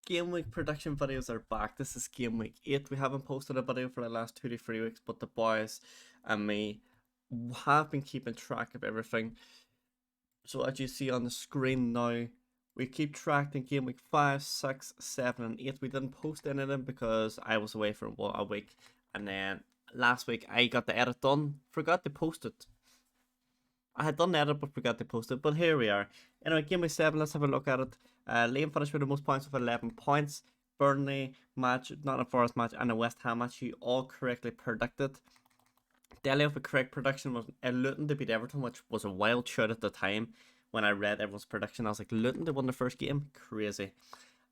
Game week prediction videos are back. This is game week 8. We haven't posted a video for the last 2 to 3 weeks, but the boys and me have been keeping track of everything. So as you see on the screen now, we keep track in game week 5, 6, 7, and 8. We didn't post any of them because I was away for a week, and then last week I got the edit done, forgot to post it. I had done the edit but forgot to post it, but here we are. Anyway, game week 7, let's have a look at it. Liam finished with the most points with 11 points. Burnley match, Nottingham Forest match, and a West Ham match, you all correctly predicted. Delhi with a correct prediction was Luton to beat Everton, which was a wild shout at the time. When I read everyone's prediction, I was like, Luton to win the first game? Crazy.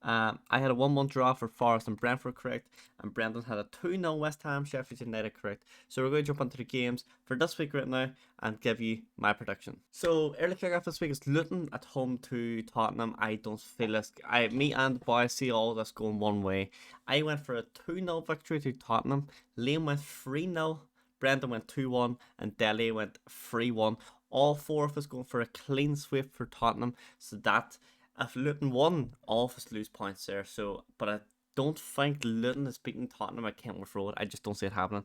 I had a 1-1 draw for Forest and Brentford correct, and Brendan had a 2-0 West Ham Sheffield United correct. So we're going to jump into the games for this week right now and give you my prediction. So early kick-off this week is Luton at home to Tottenham. I don't feel this. Me and the boys see all this going one way. I went for a 2-0 victory to Tottenham. Liam went 3-0. Brendan went 2-1, and Delhi went 3-1. All four of us going for a clean sweep for Tottenham, so that if Luton won, all of us lose points there. So, but I don't think Luton is beating Tottenham at Kenilworth Road. I just don't see it happening.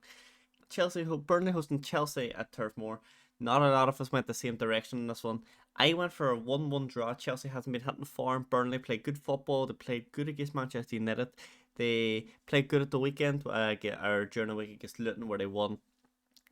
Burnley hosting Chelsea at Turf Moor. Not a lot of us went the same direction in this one. I went for a 1-1 draw. Chelsea hasn't been hitting form. Burnley played good football. They played good against Manchester United. They played good at the weekend, or during the week against Luton, where they won.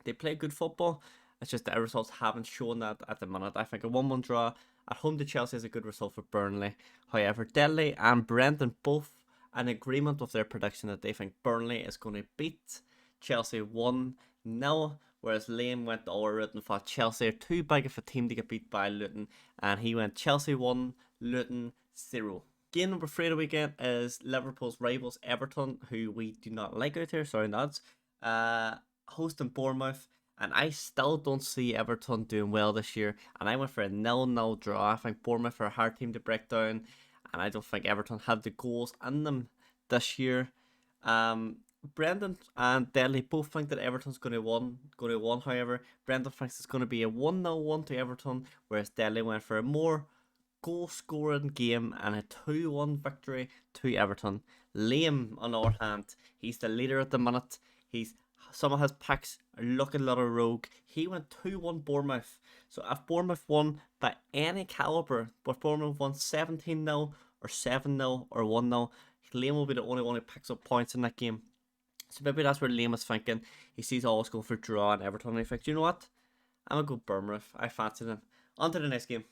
They play good football. It's just that the results haven't shown that at the minute. I think a 1-1 draw at home to Chelsea is a good result for Burnley. However, Delhi and Brendan both in agreement with their prediction that they think Burnley is going to beat Chelsea 1-0, whereas Liam went the other route and thought Chelsea are too big of a team to get beat by Luton, and he went Chelsea 1, Luton 0. Game number 3 of the weekend is Liverpool's rivals Everton, who we do not like out here, sorry lads, hosting Bournemouth. And I still don't see Everton doing well this year. And I went for a 0-0 draw. I think Bournemouth are a hard team to break down. And I don't think Everton have the goals in them this year. Brendan and Delhi both think that Everton's going to win. However, Brendan thinks it's going to be a 1-0 one to Everton, whereas Delhi went for a more goal-scoring game and a 2-1 victory to Everton. Liam, on the other hand, he's the leader at the minute. Some of his picks are looking a little rogue. He went 2-1 Bournemouth. So if Bournemouth won by any calibre, but Bournemouth won 17-0 or 7-0 or 1-0, Liam will be the only one who picks up points in that game. So maybe that's where Liam is thinking. He sees always going for draw and Everton, and he thinks, you know what? I'm going to go Bournemouth. I fancy them. On to the next game.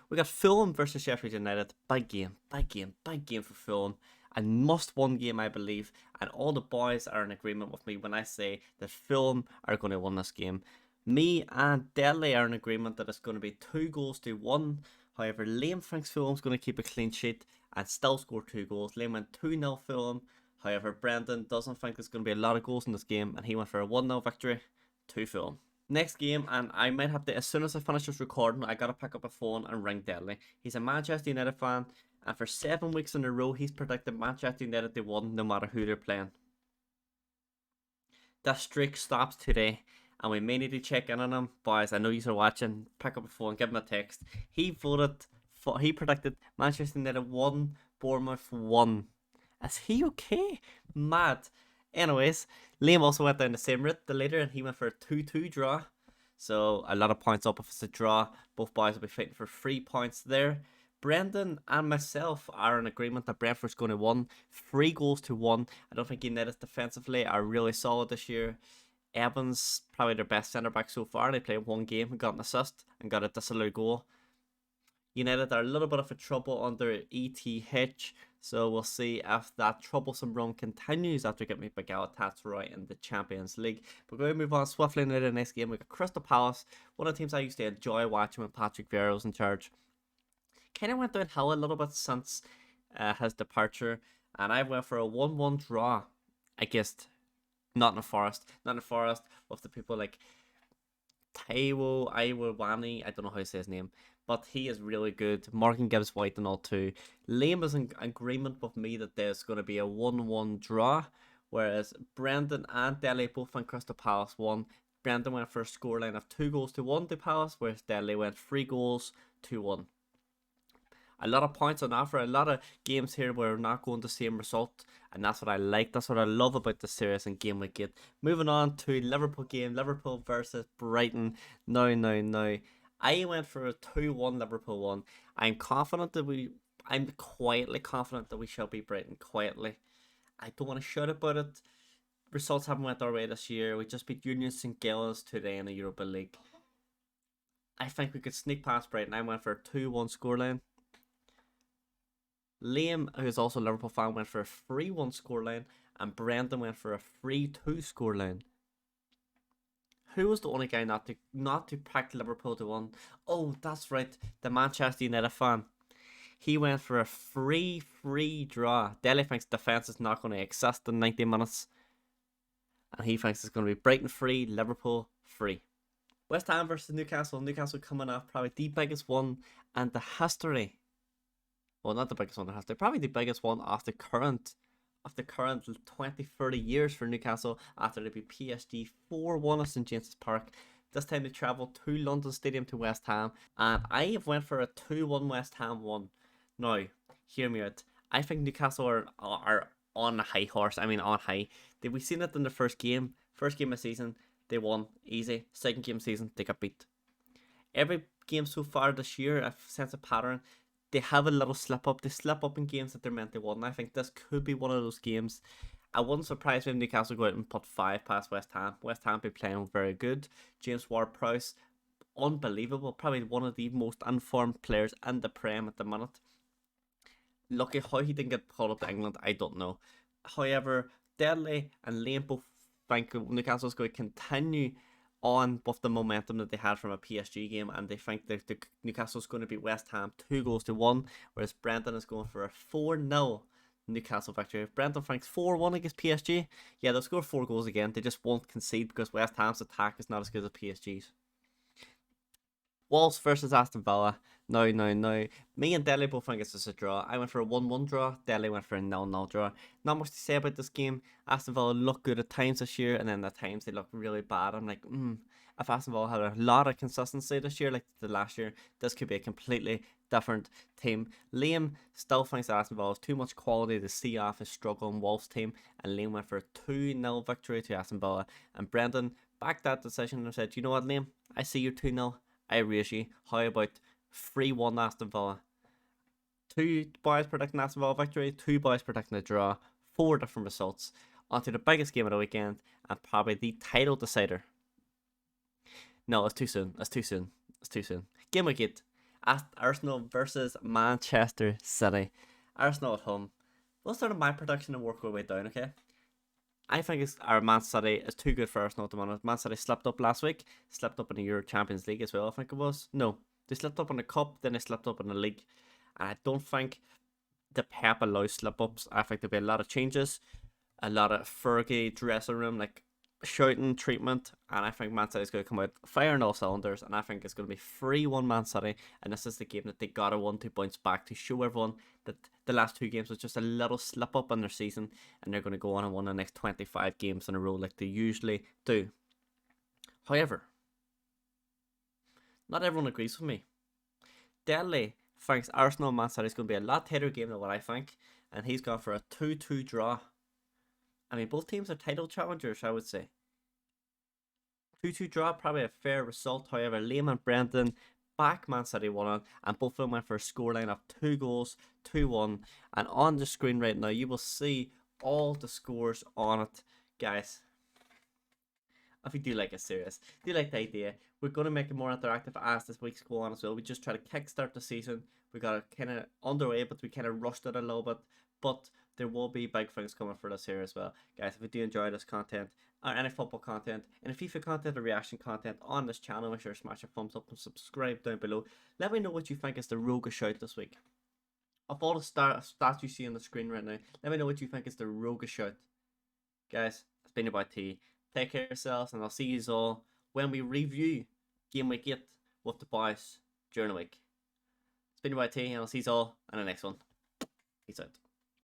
We got Fulham versus Sheffield United. Big game for Fulham. A must-win game, I believe, and all the boys are in agreement with me when I say that Fulham are going to win this game. Me and Delhi are in agreement that it's going to be 2-1. However, Liam thinks Fulham's going to keep a clean sheet and still score 2 goals. Liam went 2-0 Fulham. However, Brendan doesn't think there's going to be a lot of goals in this game, and he went for a 1-0 victory to Fulham. Next game, and I might have to, as soon as I finish this recording, I gotta pick up a phone and ring Delhi. He's a Manchester United fan, and for 7 weeks in a row, he's predicted Manchester United to win no matter who they're playing. That streak stops today, and we may need to check in on him. Boys, I know you are watching. Pick up a phone, give him a text. He predicted Manchester United 1, Bournemouth 1. Is he okay? Mad. Anyways, Liam also went down the same route, the leader, and he went for a 2-2 draw. So a lot of points up if it's a draw. Both boys will be fighting for 3 points there. Brendan and myself are in agreement that Brentford's going to win 3-1. I don't think United defensively are really solid this year. Evans, probably their best centre back so far. They played 1 game and got an assist and got a disallowed goal. United are a little bit of a trouble under ETH, so we'll see if that troublesome run continues after getting by Galatasaray in the Champions League. But we're going to move on swiftly into the next game. We got Crystal Palace, one of the teams I used to enjoy watching when Patrick Vieira was in charge. Kind of went downhill a little bit since his departure, and I went for a 1-1 draw against Nottingham Forest. Nottingham Forest with the people like Taiwo Iwawani, I don't know how to say his name, but he is really good. Morgan Gibbs White and all too. Liam is in agreement with me that there's going to be a 1-1 draw, whereas Brendan and Delhi both went Crystal Palace 1. Brendan went for a scoreline of 2-1 to Palace, whereas Delhi went 3-1. a lot of points on offer, a lot of games here where we're not going the same result, and that's what I like. That's what I love about the series and Game Week 8. Moving on to Liverpool game, Liverpool versus Brighton. Now. I went for a 2-1 Liverpool one. I'm quietly confident that we shall beat Brighton. Quietly. I don't want to shout about it. Results haven't went our way this year. We just beat Union St. Giles today in the Europa League. I think we could sneak past Brighton. I went for a 2-1 scoreline. Liam, who's also a Liverpool fan, went for a 3-1 scoreline. And Brendan went for a 3-2 scoreline. Who was the only guy not to pick Liverpool to win? Oh, that's right. The Manchester United fan. He went for a 3-3 draw. Dele thinks defence is not going to exist in 90 minutes. And he thinks it's going to be Brighton 3, Liverpool 3. West Ham versus Newcastle. Newcastle coming off probably the biggest one and the history. Well, not the biggest one in history. Probably the biggest one of the current 20-30 years for Newcastle after they beat PSG 4-1 at St James's Park. This time they travelled to London Stadium to West Ham. And I have went for a 2-1 West Ham one. Now, hear me out. I think Newcastle are on a high horse. I mean, on high. We've seen it in the first game. First game of the season, they won easy. Second game of the season, they got beat. Every game so far this year, I've sensed a pattern. They have a little slip up. They slip up in games that they're meant to win. I think this could be one of those games. I wouldn't surprise me if Newcastle go out and put 5 past West Ham. West Ham be playing very good. James Ward-Prowse, unbelievable. Probably one of the most informed players in the Prem at the minute. Lucky how he didn't get called up to England, I don't know. However, Dele and Liam both think Newcastle's going to continue on with the momentum that they had from a PSG game, and they think that Newcastle's going to beat West Ham 2-1, whereas Brendan is going for a 4-0 Newcastle victory. If Brendan thinks 4-1 against PSG, yeah, they'll score 4 goals again. They just won't concede because West Ham's attack is not as good as PSG's. Wolves versus Aston Villa. No. Me and Dele both think it's just a draw. I went for a 1-1 draw. Dele went for a 0-0 draw. Not much to say about this game. Aston Villa look good at times this year, and then at times they look really bad. I'm like, if Aston Villa had a lot of consistency this year, like the last year, this could be a completely different team. Liam still thinks that Aston Villa has too much quality to see off his struggling Wolves team, and Liam went for a 2-0 victory to Aston Villa. And Brendan backed that decision and said, you know what, Liam? I see you 2-0. I raise you. How about 3-1 Aston Villa? 2 boys predicting Aston Villa victory, 2 boys predicting a draw, 4 different results. On to the biggest game of the weekend, and probably the title decider. No, it's too soon. Game Week 8. Arsenal versus Manchester City. Arsenal at home. We'll start on my prediction and work our way down, okay? I think our Man City is too good for Arsenal at the moment. Man City slipped up last week, slipped up in the Euro Champions League as well, I think it was. No, they slipped up in the Cup, then they slipped up in the League. And I don't think the Pep allows slip-ups. I think there'll be a lot of changes, a lot of Fergie dressing room, like shouting treatment, and I think Man City is going to come out firing all cylinders, and I think it's going to be 3-1 Man City, and this is the game that they got to win to bounce back to show everyone that the last 2 games was just a little slip up in their season, and they're going to go on and win the next 25 games in a row like they usually do. However, not everyone agrees with me. Dele thinks Arsenal and Man City is going to be a lot tighter game than what I think, and he's gone for a 2-2 draw. I mean, both teams are title challengers, I would say. 2-2 draw, probably a fair result. However, Liam and Brendan back Man City 1-1, and both of them went for a scoreline of 2 goals, 2-1. And on the screen right now, you will see all the scores on it, guys. If you do like it serious, do you like the idea? We're going to make it more interactive as this week's go on as well. We just try to kickstart the season. We got it kind of underway, but we kind of rushed it a little bit. But there will be big things coming for us here as well. Guys, if you do enjoy this content, or any football content, and FIFA content or reaction content on this channel, make sure to smash a thumbs up and subscribe down below. Let me know what you think is the Rogue shout this week. Of all the stats you see on the screen right now, let me know what you think is the Rogue shout. Guys, it's been about T. Take care of yourselves, and I'll see you all when we review Game Week 8 with the boys during the week. It's been about T, and I'll see you all in the next one. Peace out.